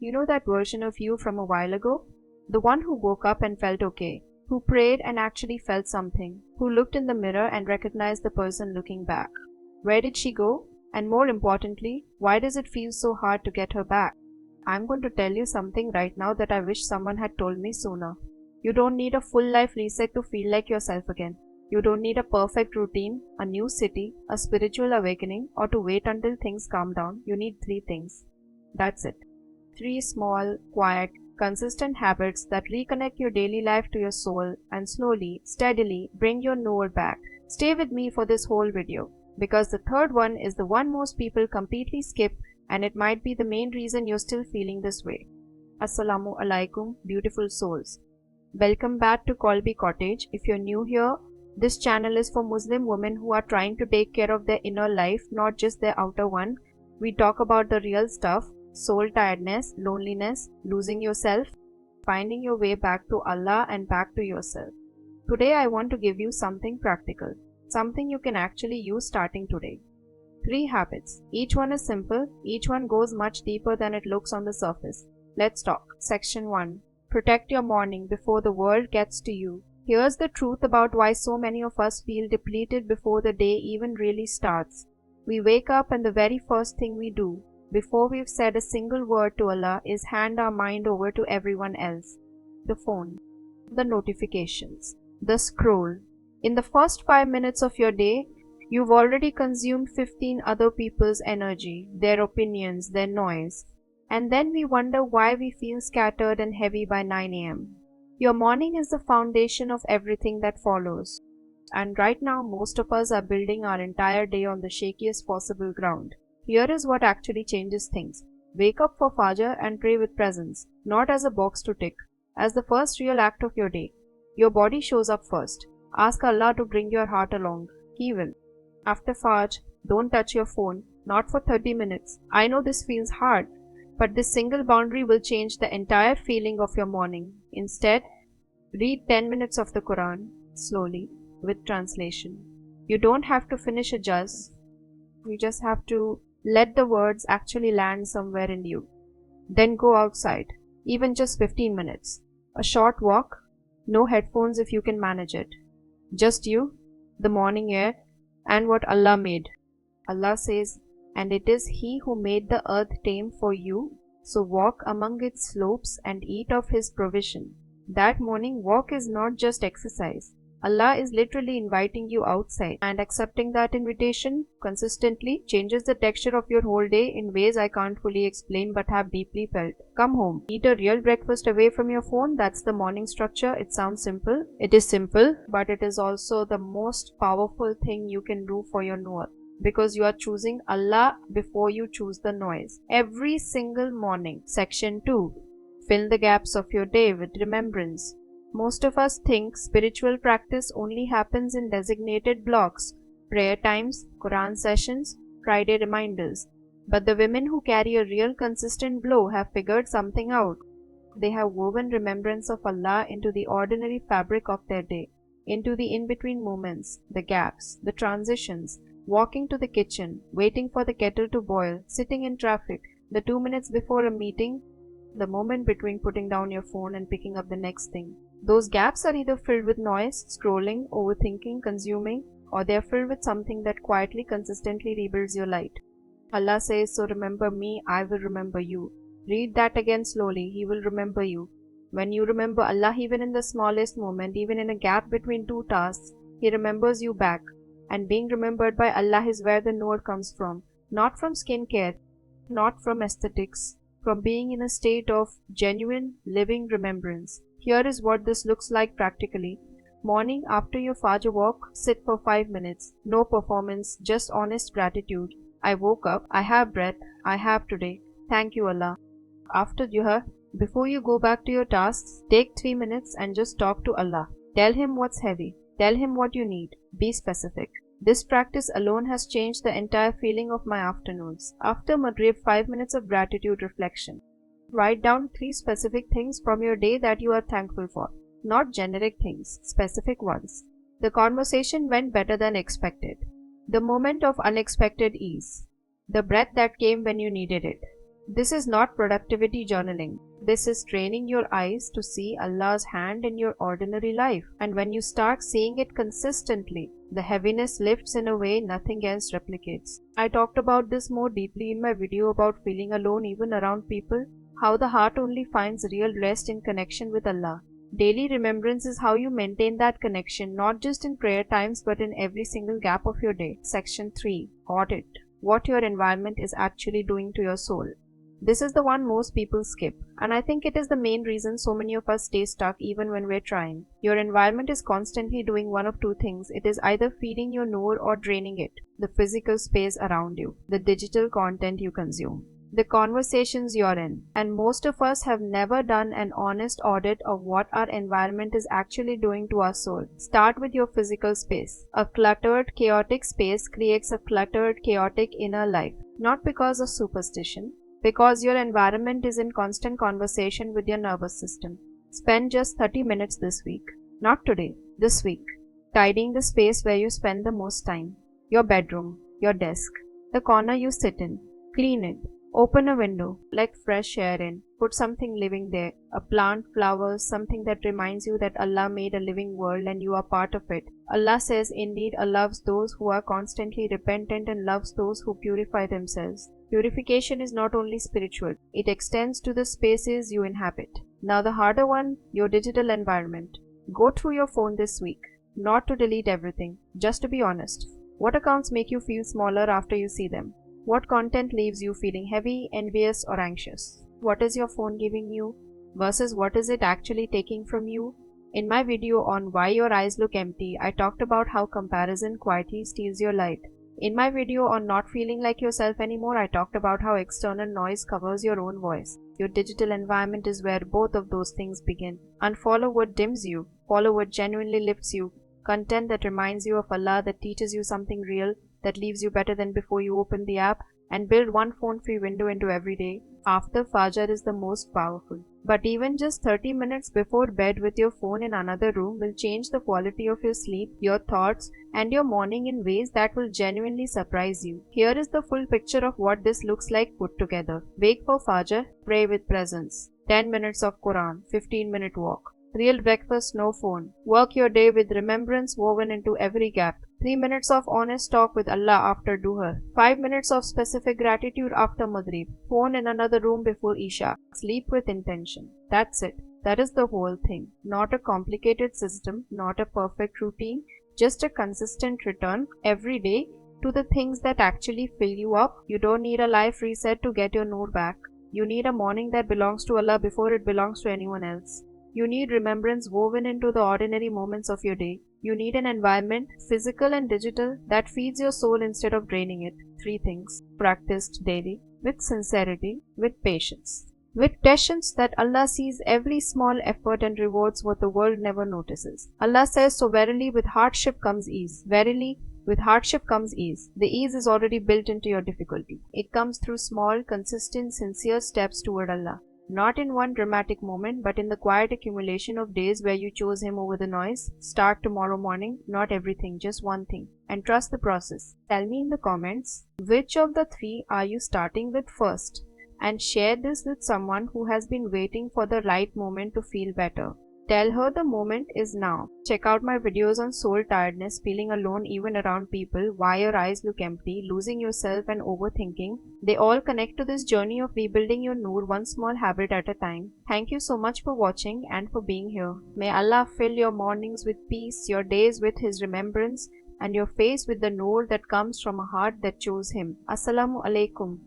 You know that version of you from a while ago? The one who woke up and felt okay, who prayed and actually felt something, who looked in the mirror and recognized the person looking back. Where did she go? And more importantly, why does it feel so hard to get her back? I'm going to tell you something right now that I wish someone had told me sooner. You don't need a full life reset to feel like yourself again. You don't need a perfect routine, a new city, a spiritual awakening, or to wait until things calm down. You need three things. That's it. Three small, quiet, consistent habits that reconnect your daily life to your soul and slowly, steadily bring your knower back. Stay with me for this whole video because the third one is the one most people completely skip and it might be the main reason you're still feeling this way. Assalamu alaikum, beautiful souls. Welcome back to Colby Cottage. If you're new here, this channel is for Muslim women who are trying to take care of their inner life, not just their outer one. We talk about the real stuff: soul tiredness, loneliness, losing yourself, finding your way back to Allah and back to yourself. Today I want to give you something practical, something you can actually use starting today. 3 habits. Each one is simple, each one goes much deeper than it looks on the surface. Let's talk. Section 1. Protect your morning before the world gets to you. Here's the truth about why so many of us feel depleted before the day even really starts. We wake up and the very first thing we do, before we've said a single word to Allah, is hand our mind over to everyone else. The phone, the notifications, the scroll. In the first 5 minutes of your day, you've already consumed 15 other people's energy, their opinions, their noise. And then we wonder why we feel scattered and heavy by 9 a.m. Your morning is the foundation of everything that follows. And right now, most of us are building our entire day on the shakiest possible ground. Here is what actually changes things. Wake up for Fajr and pray with presence, not as a box to tick, as the first real act of your day. Your body shows up first. Ask Allah to bring your heart along. He will. After Fajr, don't touch your phone, not for 30 minutes. I know this feels hard, but this single boundary will change the entire feeling of your morning. Instead, read 10 minutes of the Quran, slowly, with translation. You don't have to finish a juz. You just have to let the words actually land somewhere in you. Then go outside, even just 15 minutes. A short walk, no headphones if you can manage it. Just you, the morning air, and what Allah made. Allah says, "And it is He who made the earth tame for you, so walk among its slopes and eat of His provision." That morning walk is not just exercise. Allah is literally inviting you outside, and accepting that invitation consistently changes the texture of your whole day in ways I can't fully explain but have deeply felt. Come home, eat a real breakfast away from your phone. That's the morning structure. It sounds simple. It is simple, but it is also the most powerful thing you can do for your Noor, because you are choosing Allah before you choose the noise. Every single morning. Section 2. Fill the gaps of your day with remembrance. Most of us think spiritual practice only happens in designated blocks, prayer times, Quran sessions, Friday reminders. But the women who carry a real consistent glow have figured something out. They have woven remembrance of Allah into the ordinary fabric of their day, into the in-between moments, the gaps, the transitions, walking to the kitchen, waiting for the kettle to boil, sitting in traffic, the 2 minutes before a meeting, the moment between putting down your phone and picking up the next thing. Those gaps are either filled with noise, scrolling, overthinking, consuming, or they are filled with something that quietly, consistently rebuilds your light. Allah says, "So remember me, I will remember you." Read that again slowly. He will remember you. When you remember Allah even in the smallest moment, even in a gap between two tasks, He remembers you back. And being remembered by Allah is where the Noor comes from. Not from skincare, not from aesthetics, from being in a state of genuine, living remembrance. Here is what this looks like practically. Morning after your Fajr walk, sit for 5 minutes. No performance, just honest gratitude. I woke up, I have breath, I have today. Thank you, Allah. After Juhar, before you go back to your tasks, take 3 minutes and just talk to Allah. Tell Him what's heavy. Tell Him what you need. Be specific. This practice alone has changed the entire feeling of my afternoons. After Maghrib, 5 minutes of gratitude reflection. Write down 3 specific things from your day that you are thankful for. Not generic things, specific ones. The conversation went better than expected. The moment of unexpected ease. The breath that came when you needed it. This is not productivity journaling. This is training your eyes to see Allah's hand in your ordinary life. And when you start seeing it consistently, the heaviness lifts in a way nothing else replicates. I talked about this more deeply in my video about feeling alone even around people, how the heart only finds real rest in connection with Allah. Daily remembrance is how you maintain that connection, not just in prayer times but in every single gap of your day. Section 3. Audit. What your environment is actually doing to your soul. This is the one most people skip, and I think it is the main reason so many of us stay stuck even when we're trying. Your environment is constantly doing one of two things. It is either feeding your noor or draining it, the physical space around you, the digital content you consume, the conversations you're in. And most of us have never done an honest audit of what our environment is actually doing to our soul. Start with your physical space. A cluttered, chaotic space creates a cluttered, chaotic inner life, not because of superstition, because your environment is in constant conversation with your nervous system. Spend just 30 minutes this week, not today, this week, tidying the space where you spend the most time. Your bedroom, your desk, the corner you sit in. Clean it. Open a window, let fresh air in. Put something living there, a plant, flowers, something that reminds you that Allah made a living world and you are part of it. Allah says, indeed, Allah loves those who are constantly repentant and loves those who purify themselves. Purification is not only spiritual, it extends to the spaces you inhabit. Now the harder one, your digital environment. Go through your phone this week, not to delete everything, just to be honest. What accounts make you feel smaller after you see them? What content leaves you feeling heavy, envious, or anxious? What is your phone giving you versus what is it actually taking from you? In my video on why your eyes look empty, I talked about how comparison quietly steals your light. In my video on not feeling like yourself anymore, I talked about how external noise covers your own voice. Your digital environment is where both of those things begin. Unfollow what dims you, follow what genuinely lifts you. Content that reminds you of Allah, that teaches you something real, that leaves you better than before you open the app, and build one phone-free window into every day. After Fajr is the most powerful. But even just 30 minutes before bed with your phone in another room will change the quality of your sleep, your thoughts, and your morning in ways that will genuinely surprise you. Here is the full picture of what this looks like put together. Wake for Fajr, pray with presence. 10 minutes of Quran, 15-minute walk. Real breakfast, no phone. Work your day with remembrance woven into every gap. 3 minutes of honest talk with Allah after Duhur. 5 minutes of specific gratitude after Maghrib. Phone in another room before Isha. Sleep with intention. That's it. That is the whole thing. Not a complicated system, not a perfect routine, just a consistent return every day to the things that actually fill you up. You don't need a life reset to get your noor back. You need a morning that belongs to Allah before it belongs to anyone else. You need remembrance woven into the ordinary moments of your day. You need an environment, physical and digital, that feeds your soul instead of draining it. 3 things, practiced daily, with sincerity, with patience. With patience that Allah sees every small effort and rewards what the world never notices. Allah says, so verily with hardship comes ease. Verily, with hardship comes ease. The ease is already built into your difficulty. It comes through small, consistent, sincere steps toward Allah. Not in one dramatic moment, but in the quiet accumulation of days where you chose Him over the noise. Start tomorrow morning, not everything, just one thing. And trust the process. Tell me in the comments, which of the 3 are you starting with first? And share this with someone who has been waiting for the right moment to feel better. Tell her the moment is now. Check out my videos on soul tiredness, feeling alone even around people, why your eyes look empty, losing yourself and overthinking. They all connect to this journey of rebuilding your noor one small habit at a time. Thank you so much for watching and for being here. May Allah fill your mornings with peace, your days with His remembrance, and your face with the noor that comes from a heart that chose Him. Assalamu alaikum.